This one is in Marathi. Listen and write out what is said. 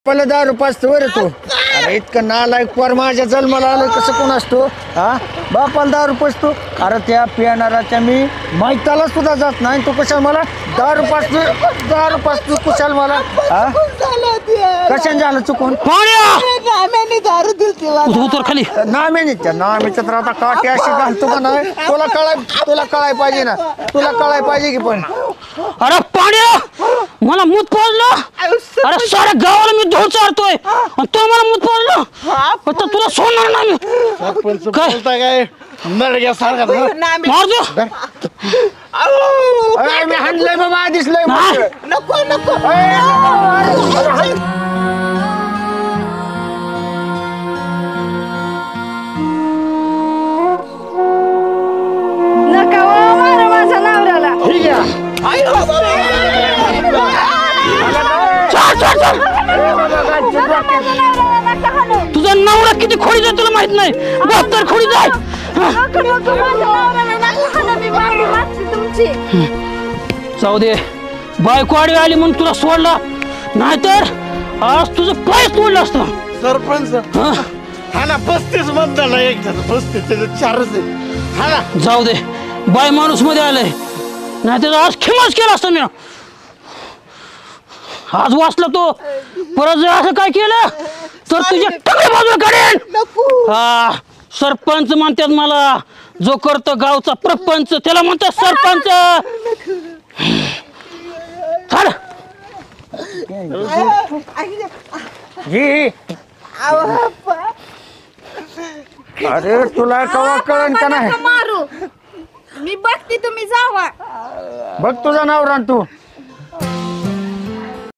मला 10 रुपयाच वर येतो. अरे इतकं नालायक पोर माझ्या जन्माला आलं कसं कोण असतो हा? बापाला 10 रुपयाच तू. अरे त्या पिणाराच्या मी मैताला सुद्धा जात नाही. तू कशाला मला 10 रुपयाच तू कुशाल मला हा? कशाने झालं चुकून? उतर खाली. नाम्याच्या तर आता काठी अशी घालतो का नाही तुला कळाय पाहिजे ना. तुला कळाय पाहिजे की पण. अरे पाण्या मला मूत पाजलं. अरे साऱ्या गावाला मी धूळ चारतोय आणि तू मला मूत पाजलं. आता तुला सोडणार नाही मी. काय नरग्या सारखा मार दो. अरे मी हाणलंय बाबा आधीच लय नको नको नका ओ मारा माझ्या नवऱ्याला. ठीक आहे. तुझा नवरा किती खोडी जाय तुला माहित नाही. 72 खोडी जाय. जाऊ दे बायको आडवी आली म्हणून तुला सोडला नाहीतर आज तुझं पाय तोडलं असतं. सरपंच हा ना 35 मतदान एक 35 त्याचे 4च आहे. हा ना जाऊ दे बाय माणूस मध्ये आलंय नाहीतर आज खेमाच केला असतं मी. आज वाचला तो परत जर असं काय केलं तर तुझ्या टगड्या बाजूला काढेन. हा सरपंच म्हणतात मला. जो करतो गावचा प्रपंच त्याला म्हणतात सरपंच. चल जी अरे तुला कवा कळण का नाही. मारू मी बघते तुम्ही जावा. बघ तुझा नवरा आणि तू